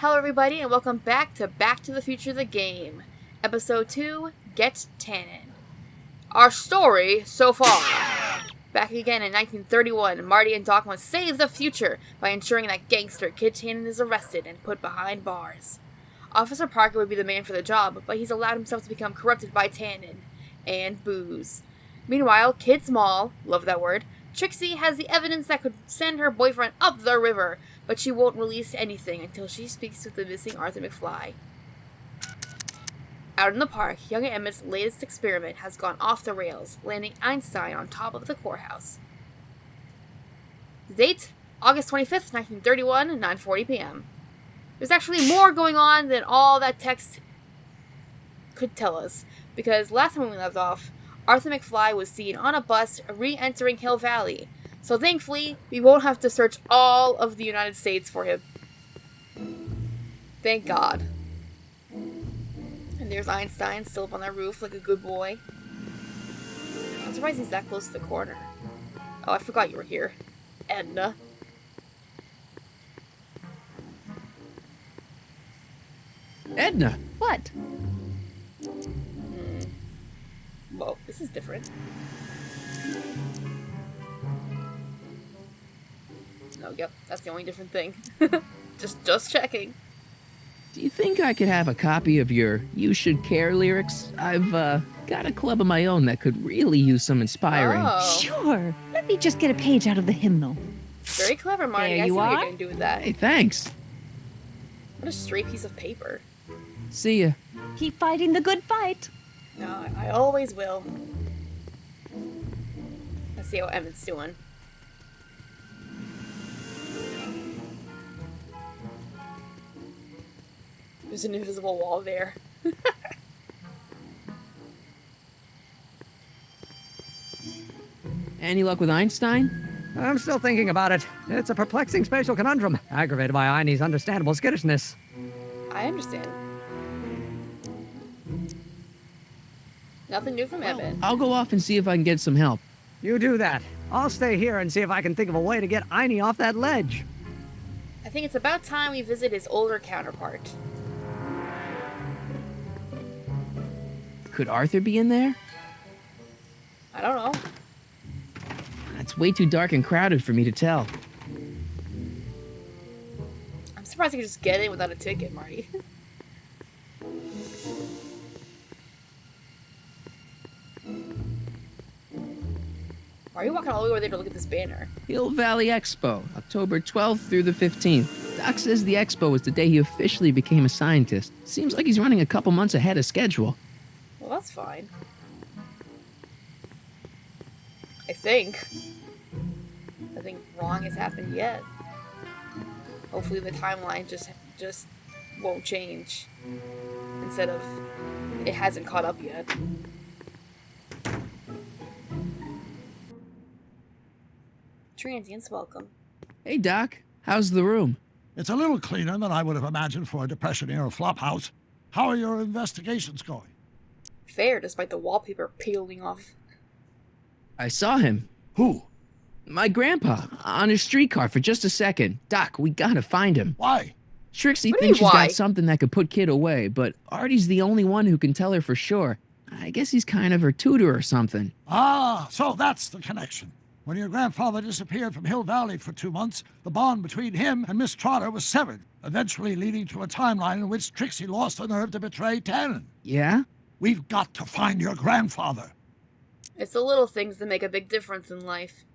Hello everybody and welcome back to the Future the Game. Episode 2, Get Tannen. Our story so far. Back again in 1931, Marty and Doc must save the future by ensuring that gangster Kid Tannen is arrested and put behind bars. Officer Parker would be the man for the job, but he's allowed himself to become corrupted by Tannen and booze. Meanwhile, Kid Small, love that word, Trixie has the evidence that could send her boyfriend up the river, but she won't release anything until she speaks with the missing Arthur McFly. Out in the park, young Emmett's latest experiment has gone off the rails, landing Einstein on top of the courthouse. The date? August 25th, 1931, 9:40 p.m. There's actually more going on than all that text could tell us, because last time we left off, Arthur McFly was seen on a bus re-entering Hill Valley, so thankfully, we won't have to search all of the United States for him. Thank God. And there's Einstein, still up on that roof like a good boy. I'm surprised he's that close to the corner. Oh, I forgot you were here. Edna. Edna! What? Whoa, this is different. Oh, yep, that's the only different thing. just checking. Do you think I could have a copy of your You Should Care lyrics? I've, got a club of my own that could really use some inspiring. Oh. Sure. Let me just get a page out of the hymnal. Very clever, Marty. There I see you what you're are. going to do with that. Hey, thanks. What a straight piece of paper. See ya. Keep fighting the good fight. No, I always will. Let's see how Emmett's doing. There's an invisible wall there. Any luck with Einstein? I'm still thinking about it. It's a perplexing spatial conundrum, aggravated by Einie's understandable skittishness. I understand. Nothing new from Emmett. I'll go off and see if I can get some help. You do that. I'll stay here and see if I can think of a way to get Einie off that ledge. I think it's about time we visit his older counterpart. Could Arthur be in there? I don't know. It's way too dark and crowded for me to tell. I'm surprised you could just get in without a ticket, Marty. Why are you walking all the way over there to look at this banner? Hill Valley Expo, October 12th through the 15th. Doc says the expo was the day he officially became a scientist. Seems like he's running a couple months ahead of schedule. Well, that's fine. I think. Nothing wrong has happened yet. Hopefully the timeline just won't change. Instead of it hasn't caught up yet. Transients welcome. Hey, Doc. How's the room? It's a little cleaner than I would have imagined for a Depression-era flophouse. How are your investigations going? Fair, despite the wallpaper peeling off. I saw him. Who? My grandpa, on his streetcar for just a second. Doc, we gotta find him. Why? Trixie What do you thinks she's why? got something that could put Kid away, but Artie's the only one who can tell her for sure. I guess he's kind of her tutor or something. Ah, so that's the connection. When your grandfather disappeared from Hill Valley for 2 months, the bond between him and Miss Trotter was severed, eventually leading to a timeline in which Trixie lost the nerve to betray Tannen. Yeah? We've got to find your grandfather. It's the little things that make a big difference in life.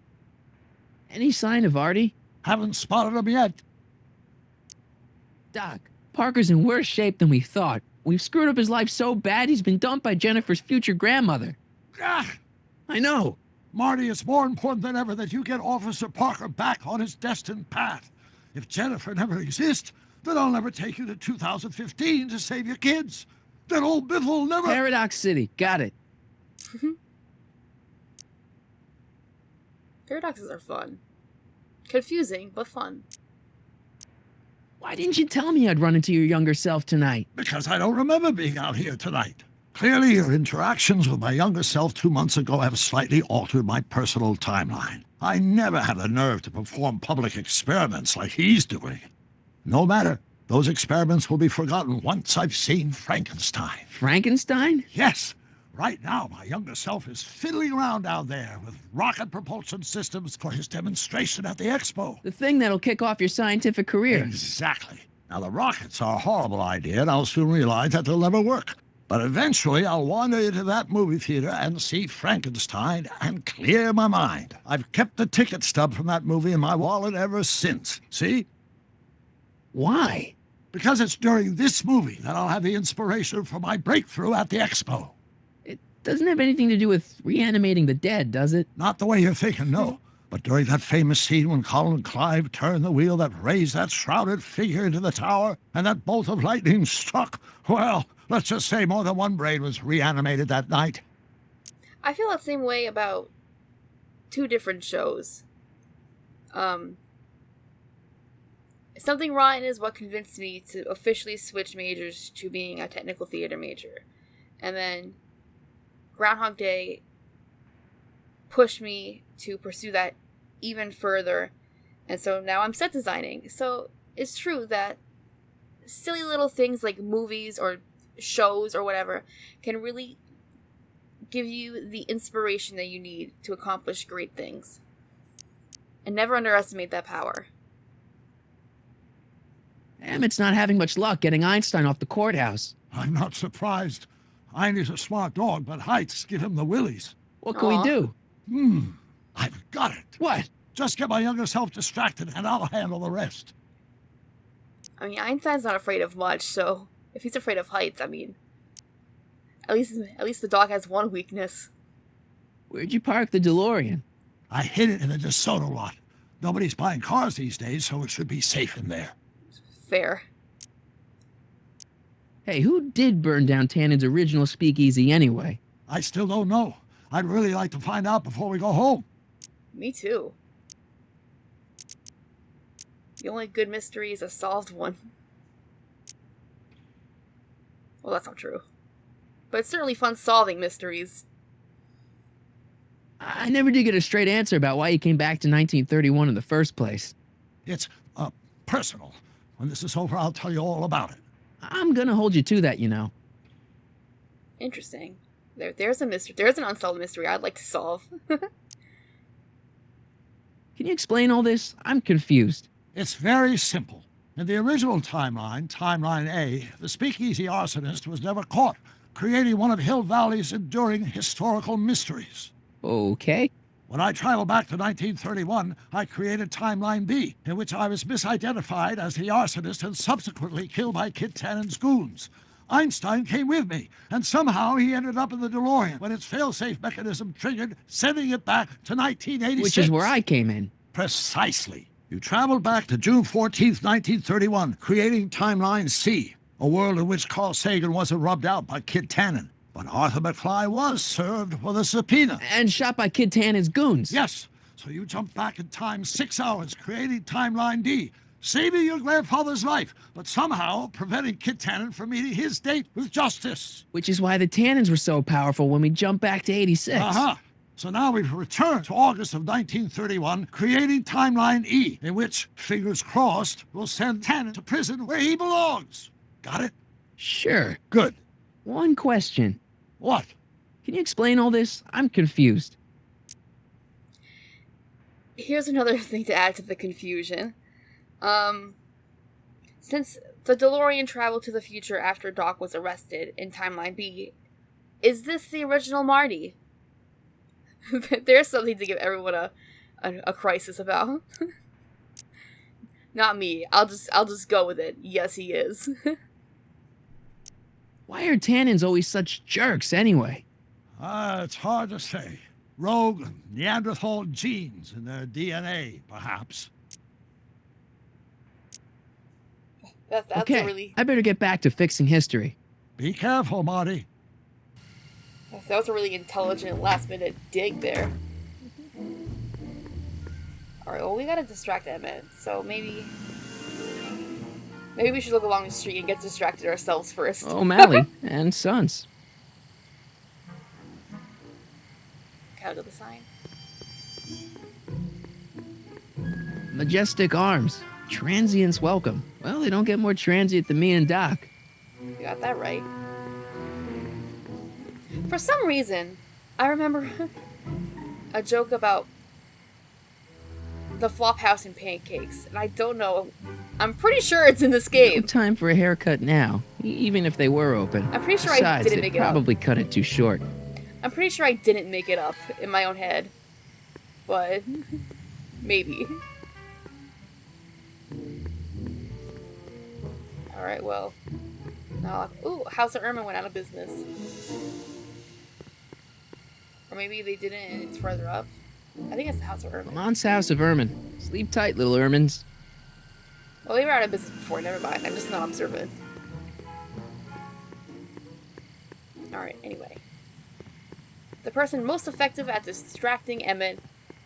Any sign of Artie? Haven't spotted him yet. Doc, Parker's in worse shape than we thought. We've screwed up his life so bad he's been dumped by Jennifer's future grandmother. Ah, I know. Marty, it's more important than ever that you get Officer Parker back on his destined path. If Jennifer never exists, then I'll never take you to 2015 to save your kids. Then old Biff will never... Paradox City, got it. Paradoxes are fun. Confusing, but fun. Why didn't you tell me I'd run into your younger self tonight? Because I don't remember being out here tonight. Clearly, your interactions with my younger self 2 months ago have slightly altered my personal timeline. I never had the nerve to perform public experiments like he's doing. No matter. Those experiments will be forgotten once I've seen Frankenstein. Frankenstein? Yes. Right now, my younger self is fiddling around down there with rocket propulsion systems for his demonstration at the expo. The thing that'll kick off your scientific career. Exactly. Now, the rockets are a horrible idea, and I'll soon realize that they'll never work. But eventually, I'll wander into that movie theater and see Frankenstein and clear my mind. I've kept the ticket stub from that movie in my wallet ever since. See? Why? Because it's during this movie that I'll have the inspiration for my breakthrough at the expo. It doesn't have anything to do with reanimating the dead, does it? Not the way you're thinking, no. But during that famous scene when Colin and Clive turned the wheel that raised that shrouded figure into the tower, and that bolt of lightning struck, well, let's just say more than one brain was reanimated that night. I feel that same way about two different shows. Something Rotten is what convinced me to officially switch majors to being a technical theater major. And then Groundhog Day pushed me to pursue that even further. And so now I'm set designing. So it's true that silly little things like movies or shows or whatever can really give you the inspiration that you need to accomplish great things. And never underestimate that power. Emmett's not having much luck getting Einstein off the courthouse. I'm not surprised. Einstein's a smart dog, but heights give him the willies. What can we do? I've got it. What? Just get my younger self distracted, and I'll handle the rest. I mean, Einstein's not afraid of much, so if he's afraid of heights, I mean, at least the dog has one weakness. Where'd you park the DeLorean? I hid it in the DeSoto lot. Nobody's buying cars these days, so it should be safe in there. Fair. Hey, who did burn down Tannen's original speakeasy anyway? I still don't know. I'd really like to find out before we go home. Me too. The only good mystery is a solved one. Well, that's not true. But it's certainly fun solving mysteries. I never did get a straight answer about why he came back to 1931 in the first place. It's, personal. When this is over, I'll tell you all about it. I'm gonna hold you to that, you know. Interesting. There's a mystery. There's an unsolved mystery I'd like to solve. Can you explain all this? I'm confused. It's very simple. In the original timeline, Timeline A, the speakeasy arsonist was never caught, creating one of Hill Valley's enduring historical mysteries. Okay. When I traveled back to 1931, I created Timeline B, in which I was misidentified as the arsonist and subsequently killed by Kit Tannen's goons. Einstein came with me, and somehow he ended up in the DeLorean when its fail-safe mechanism triggered, sending it back to 1986. Which is where I came in. Precisely. You traveled back to June 14th, 1931, creating Timeline C, a world in which Carl Sagan wasn't rubbed out by Kit Tannen. But Arthur McFly was served with a subpoena. And shot by Kid Tannen's goons. Yes, so you jumped back in time 6 hours, creating Timeline D, saving your grandfather's life, but somehow preventing Kit Tannen from meeting his date with justice. Which is why the Tannens were so powerful when we jumped back to 86. So now we've returned to August of 1931, creating Timeline E, in which, fingers crossed, we'll send Tannen to prison where he belongs. Got it? Sure. Good. One question. What? Can you explain all this? I'm confused. Here's another thing to add to the confusion. Since the DeLorean traveled to the future after Doc was arrested in Timeline B, is this the original Marty? There's something to give everyone a crisis about. Not me. I'll just go with it. Yes, he is. Why are Tannens always such jerks anyway? It's hard to say. Rogue Neanderthal genes in their DNA, perhaps. That's okay, a really... I better get back to fixing history. Be careful, Marty. That was a really intelligent last-minute dig there. Alright, well, we gotta distract Emmett, so maybe we should look along the street and get distracted ourselves first. O'Malley and Sons. Count to the sign. Majestic Arms. Transients welcome. Well, they don't get more transient than me and Doc. You got that right. For some reason, I remember a joke about the flop house and pancakes, and I don't know. I'm pretty sure it's in this No game. time for a haircut now, even if they were open. I'm pretty sure I Besides, didn't they make it up. probably cut it too short. I'm pretty sure I didn't make it up in my own head. But maybe. Alright, well. Ooh, House of Ermin went out of business. Or maybe they didn't and it's further up. I think it's the House of Ermin. Lamont's House of Ermin. Sleep tight, little Ermins. Well, they were out of business before, never mind. I'm just not observant. Alright, anyway. The person most effective at distracting Emmett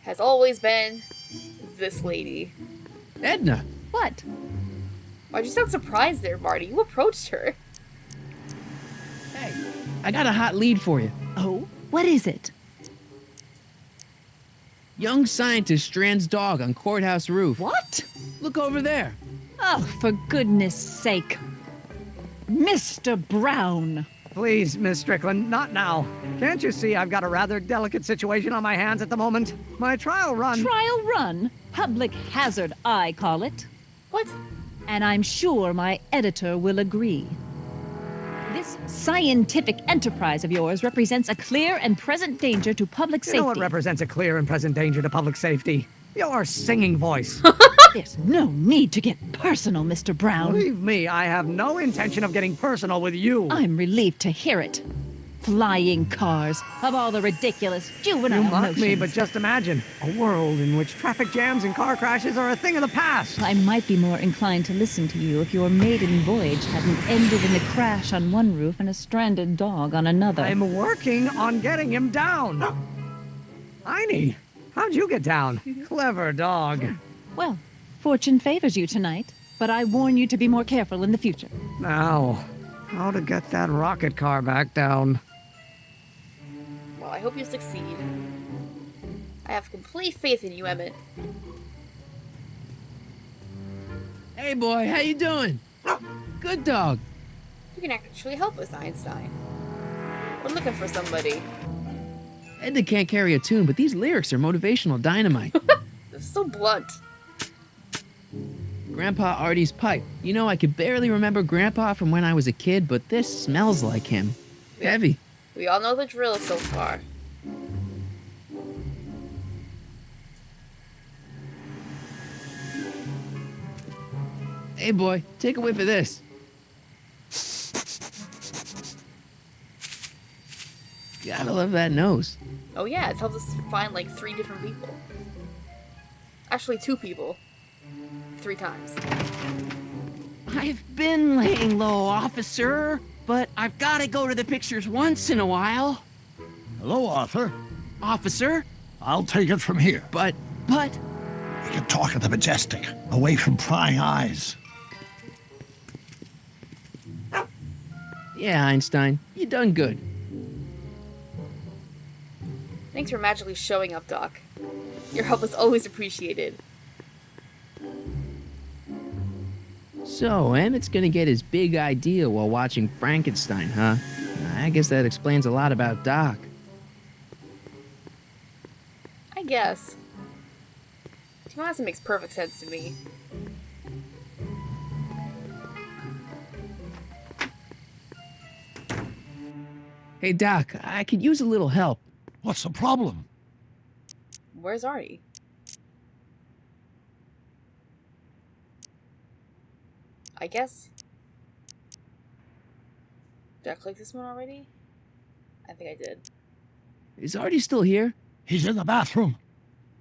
has always been this lady. Edna. What? Why'd you sound surprised there, Marty? You approached her. Hey, I got a hot lead for you. Oh, what is it? Young scientist strands dog on courthouse roof. What? Look over there. Oh, for goodness sake. Mr. Brown. Please, Miss Strickland, not now. Can't you see I've got a rather delicate situation on my hands at the moment? My trial run... Trial run? Public hazard, I call it. What? And I'm sure my editor will agree. This scientific enterprise of yours represents a clear and present danger to public You safety. know what represents a clear and present danger to public safety? Your singing voice. There's no need to get personal, Mr. Brown. Believe me, I have no intention of getting personal with you. I'm relieved to hear it. Flying cars, of all the ridiculous juvenile You mock notions. me, but just imagine a world in which traffic jams and car crashes are a thing of the past. I might be more inclined to listen to you if your maiden voyage hadn't ended in a crash on one roof and a stranded dog on another. I'm working on getting him down. Heine, how'd you get down? Clever dog. Well, fortune favors you tonight, but I warn you to be more careful in the future. Now, how to get that rocket car back down? Well, I hope you succeed. I have complete faith in you, Emmett. Hey, boy, how you doing? Good dog. You can actually help us, Einstein. We're looking for somebody. Edna can't carry a tune, but these lyrics are motivational dynamite. They're so blunt. Grandpa Artie's pipe. You know, I could barely remember Grandpa from when I was a kid, but this smells like him. Yeah. Heavy. We all know the drill so far. Hey, boy, take a whiff of this. Gotta love that nose. Oh yeah, it's helped us find like 3 different people. Actually, 2 people. 3 times. I've been laying low, officer, but I've got to go to the pictures once in a while. Hello, Arthur. Officer, I'll take it from here. But but We can talk at the Majestic, away from prying eyes. yeah, Einstein, you done good. Thanks for magically showing up, Doc. Your help is always appreciated. So, Emmett's gonna get his big idea while watching Frankenstein, huh? I guess that explains a lot about Doc. I guess. To be honest, it makes perfect sense to me. Hey, Doc, I could use a little help. What's the problem? Where's Artie? I guess. Did I click this one already? I think I did. Is Artie still here? He's in the bathroom.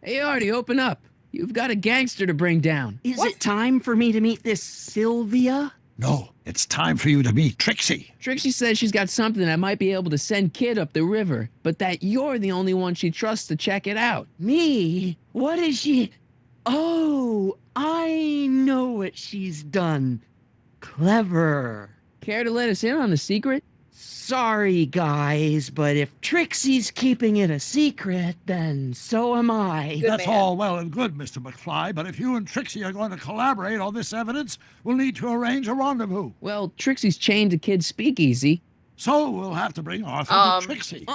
Hey, Artie, open up. You've got a gangster to bring down. is What? it time for me to meet this Sylvia? No, it's time for you to meet Trixie. Trixie says she's got something that might be able to send Kid up the river, but that you're the only one she trusts to check it out. Me? What is she? Oh, I know what she's done. Clever. Care to let us in on the secret? Sorry, guys, but if Trixie's keeping it a secret, then so am I. Good That's man. all well and good, Mr. McFly, but if you and Trixie are going to collaborate on this evidence, we'll need to arrange a rendezvous. Well, Trixie's chained to Kid's speakeasy. So we'll have to bring Arthur to Trixie.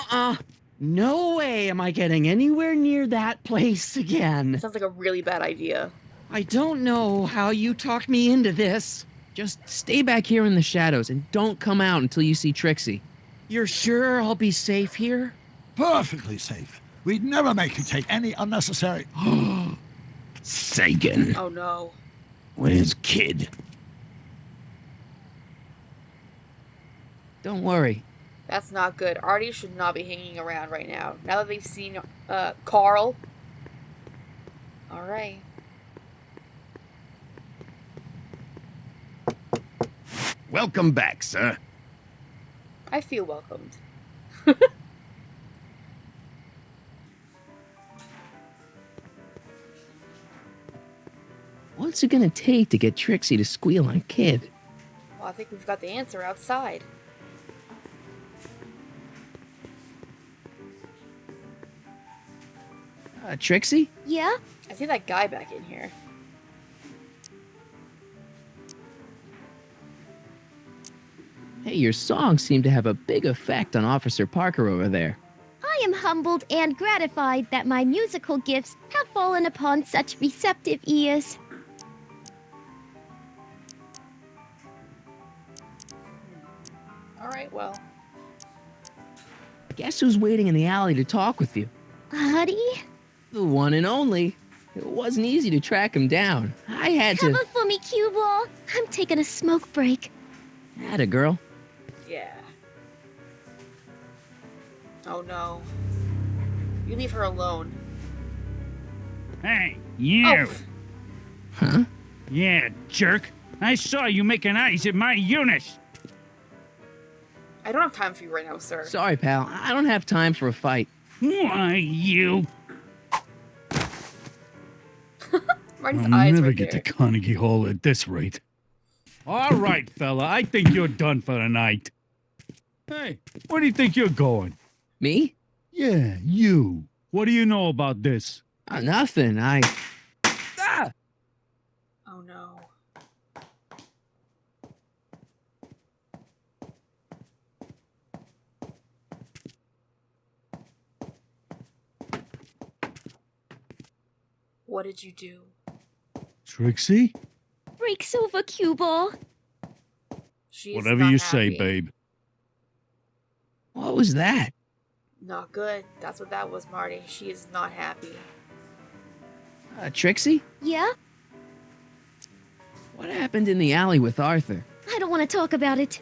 No way am I getting anywhere near that place again. Sounds like a really bad idea. I don't know how you talked me into this. Just stay back here in the shadows and don't come out until you see Trixie. You're sure I'll be safe here? Perfectly safe. We'd never make you take any unnecessary... Sagan, Oh no. where's Kid? Don't worry. That's not good. Artie should not be hanging around right now. Now that they've seen Carl. Alright. Welcome back, sir. I feel welcomed. What's it gonna take to get Trixie to squeal on Kid? Well, I think we've got the answer outside. Trixie? Yeah? I see that guy back in here. Hey, your songs seem to have a big effect on Officer Parker over there. I am humbled and gratified that my musical gifts have fallen upon such receptive ears. Alright, well. Guess who's waiting in the alley to talk with you? Artie? The one and only. It wasn't easy to track him down. I had Cover to... for me, cue ball. I'm taking a smoke break. Atta girl. Yeah. Oh no. You leave her alone. Hey, you! Oh, Huh? Yeah, jerk! I saw you making eyes at my Eunice! I don't have time for you right now, sir. Sorry, pal. I don't have time for a fight. Why, you? Marty's I'll eyes never right get there. to Carnegie Hall at this rate. All right, fella, I think you're done for the night. Hey, where do you think you're going? Me? Yeah, you. What do you know about this? Nothing. Ah! Oh no. What did you do? Trixie? Breaks over, cue ball. She is Whatever not you say, happy. babe. What was that? Not good. That's what that was, Marty. She is not happy. Trixie? Yeah? What happened in the alley with Arthur? I don't want to talk about it.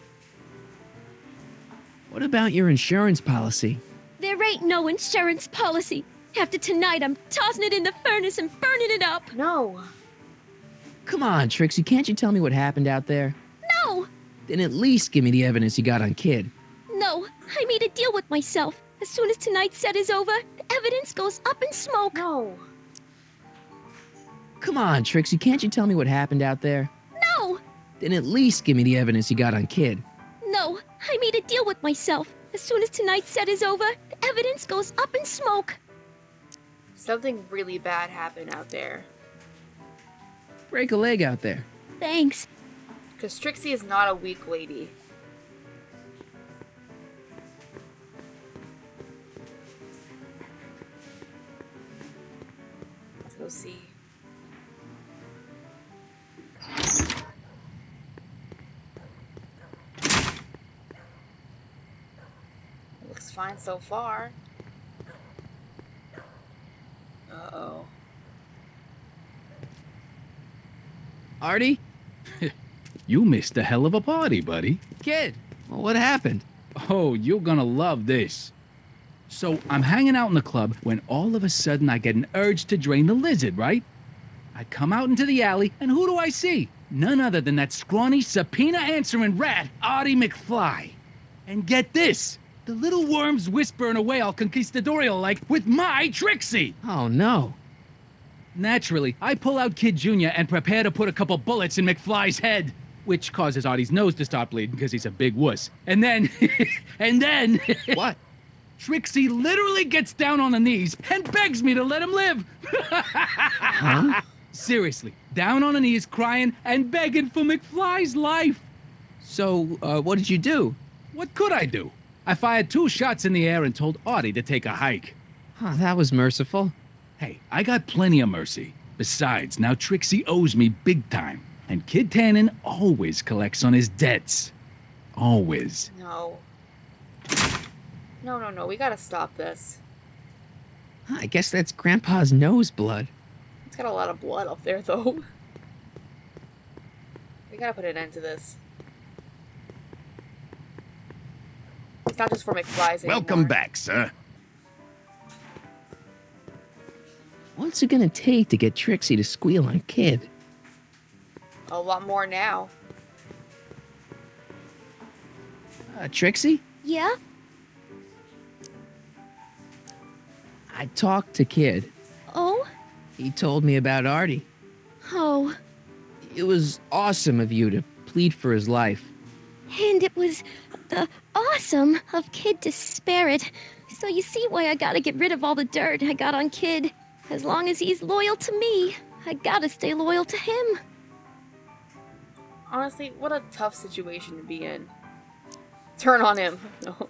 What about your insurance policy? There ain't no insurance policy. After tonight, I'm tossing it in the furnace and burning it up. No. Come on, Trixie, can't you tell me what happened out there? No! Then at least give me the evidence you got on Kid. No, I made a deal with myself. As soon as tonight's set is over, the evidence goes up in smoke. No. Come on, Trixie, can't you tell me what happened out there? No! Then at least give me the evidence you got on Kid. No, I made a deal with myself. As soon as tonight's set is over, the evidence goes up in smoke. Something really bad happened out there. Break a leg out there. Thanks. Because Trixie is not a weak lady. Let's go see. Looks fine so far. Uh-oh. Artie? You missed a hell of a party, buddy. Kid! Well, what happened? Oh, you're gonna love this. So, I'm hanging out in the club when all of a sudden I get an urge to drain the lizard, right? I come out into the alley, and who do I see? None other than that scrawny, subpoena-answering rat, Artie McFly. And get this! The little worm's whispering away all conquistadorial like with my Trixie! Oh, no. Naturally, I pull out Kid Jr. and prepare to put a couple bullets in McFly's head. which causes Artie's nose to stop bleeding because he's a big wuss. And then, and then, What? Trixie literally gets down on the knees and begs me to let him live. Huh? Seriously, down on the knees, crying and begging for McFly's life. So, what did you do? What could I do? I fired 2 shots in the air and told Artie to take a hike. Huh, that was merciful. Hey, I got plenty of mercy. Besides, now Trixie owes me big time. And Kid Tannen always collects on his debts. Always. No. No. We gotta stop this. Huh, I guess that's Grandpa's nose blood. It's got a lot of blood up there, though. We gotta put an end to this. It's not just for McFly's anymore. Welcome back, sir. What's it gonna take to get Trixie to squeal on Kid? A lot more now. Trixie? Yeah? I talked to Kid. Oh? He told me about Artie. Oh. It was awesome of you to plead for his life. And it was awesome of Kid to spare it. So you see why I gotta get rid of all the dirt I got on Kid. As long as he's loyal to me, I gotta stay loyal to him. Honestly, what a tough situation to be in. Turn on him. No.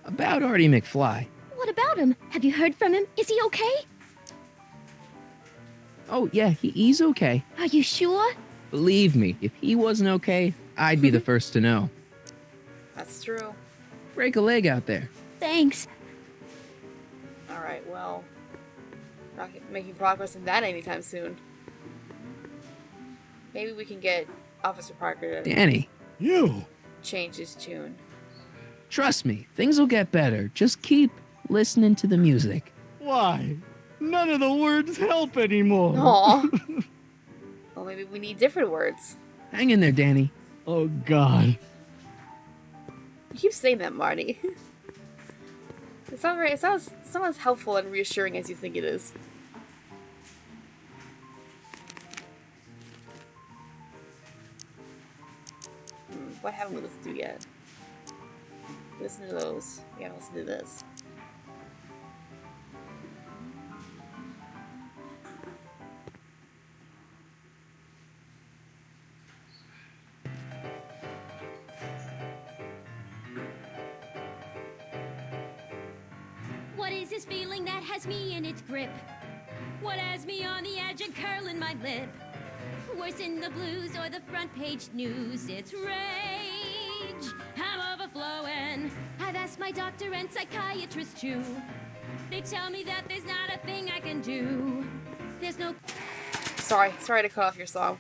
About Artie McFly. What about him? Have you heard from him? Is he okay? Oh, yeah, he's okay. Are you sure? Believe me, if he wasn't okay, I'd be the first to know. That's true. Break a leg out there. Thanks. Alright, well. Not making progress in that anytime soon. Maybe we can get Officer Parker to Danny, You! change his tune. trust me, things will get better. Just keep listening to the music. Why? None of the words help anymore. Aw. Well, maybe we need different words. Hang in there, Danny. Oh, God. You keep saying that, Marty. It's not very, it's not as helpful and reassuring as you think it is. What haven't we listened to yet? Listen to those. We gotta listen to this. What is this feeling that has me in its grip? What has me on the edge and curling my lip? Worse in the blues or the front page news, it's rage. I'm overflowing. I've asked my doctor and psychiatrist too. They tell me that there's not a thing I can do. There's no Sorry to cut off your song.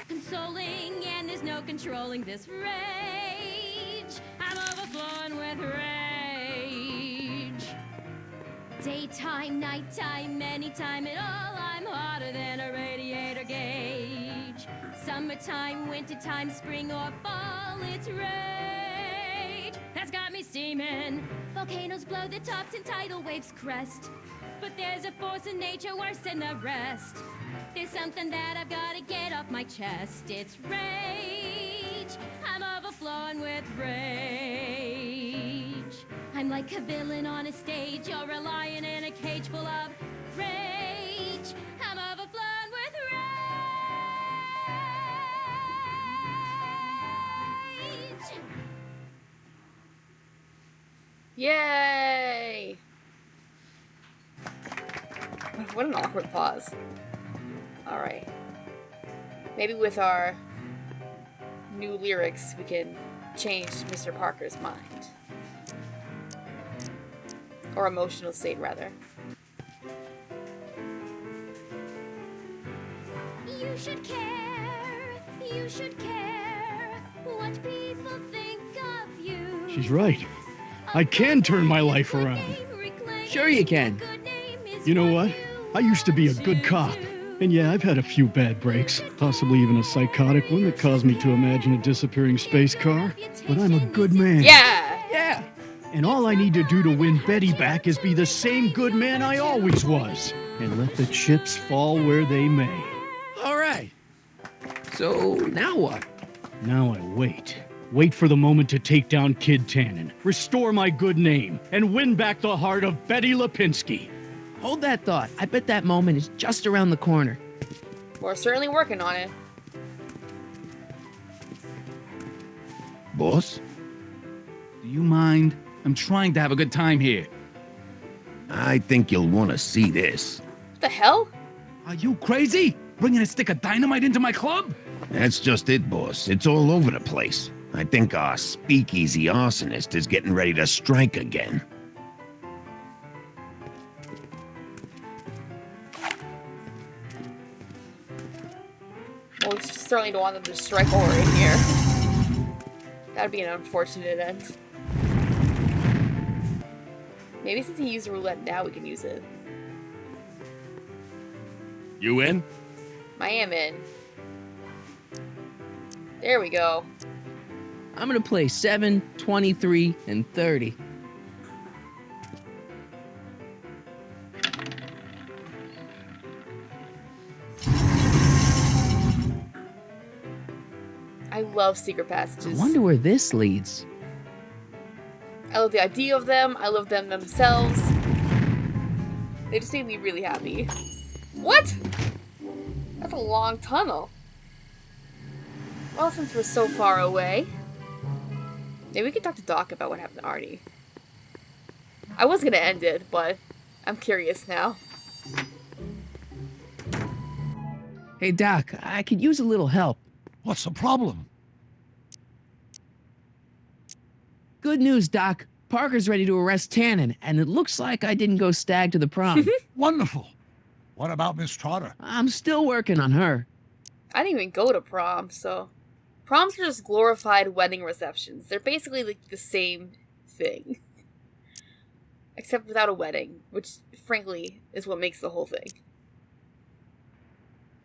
consoling and there's no controlling this rage. I'm overflowing with rage. Daytime, nighttime, anytime at all, I'm hotter than a radiator gauge. Summertime, wintertime, spring or fall, it's rage. That's got me steaming. Volcanoes blow the tops and tidal waves crest. But there's a force in nature worse than the rest. There's something that I've got to get off my chest. It's rage. I'm overflowing with rage. I'm like a villain on a stage or a lion in a cage full of rage. I'm overflowing with rage. Yay! What an awkward pause. Alright. Maybe with our new lyrics we can change Mr. Parker's mind. Or emotional state, rather. You should care what people think of you. She's right. I can turn my life around. Sure you can. You know what? I used to be a good cop. And yeah, I've had a few bad breaks, possibly even a psychotic one that caused me to imagine a disappearing space car. But I'm a good man. Yeah! Yeah! And all I need to do to win Betty back is be the same good man I always was. And let the chips fall where they may. All right. So now what? Now I wait. Wait for the moment to take down Kid Tannen, restore my good name, and win back the heart of Betty Lipinski. Hold that thought. I bet that moment is just around the corner. We're certainly working on it. Boss? Do you mind? I'm trying to have a good time here. I think you'll want to see this. What the hell? Are you crazy? Bringing a stick of dynamite into my club? That's just it, boss. It's all over the place. I think our speakeasy arsonist is getting ready to strike again. Well, we certainly don't want them to strike while we're in here. That'd be an unfortunate end. Maybe since he used roulette now, we can use it. You in? I am in. There we go. I'm gonna play 7, 23, and 30. I love secret I passages. wonder where this leads. I love the idea of them. I love them themselves. They just made me really happy. What? That's a long tunnel. Well, since we're so far away, maybe we could talk to Doc about what happened to Artie. I was gonna end it, but I'm curious now. Hey, Doc, I could use a little help. What's the problem? Good news, Doc. Parker's ready to arrest Tannen, and it looks like I didn't go stag to the prom. Wonderful. What about Miss Trotter? I'm still working on her. I didn't even go to prom, so... Proms are just glorified wedding receptions. They're basically like the same thing. Except without a wedding, which, frankly, is what makes the whole thing.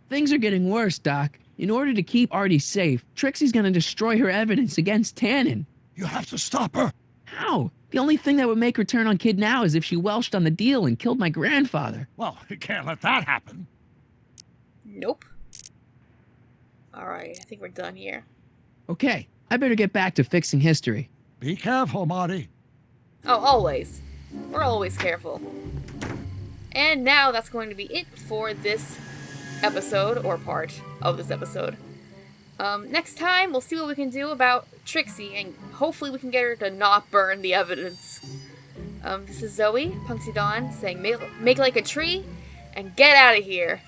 Things are getting worse, Doc. In order to keep Artie safe, Trixie's gonna destroy her evidence against Tannen. You have to stop her. How? The only thing that would make her turn on Kid now is if she welched on the deal and killed my grandfather. Well, you can't let that happen. Nope. Alright, I think we're done here. Okay, I better get back to fixing history. Be careful, Marty. Oh, always. We're always careful. And now that's going to be it for this episode, or part of this episode. Next time, we'll see what we can do about Trixie, and hopefully we can get her to not burn the evidence. This is Zoe, Punxsutawn, saying make like a tree, and get out of here.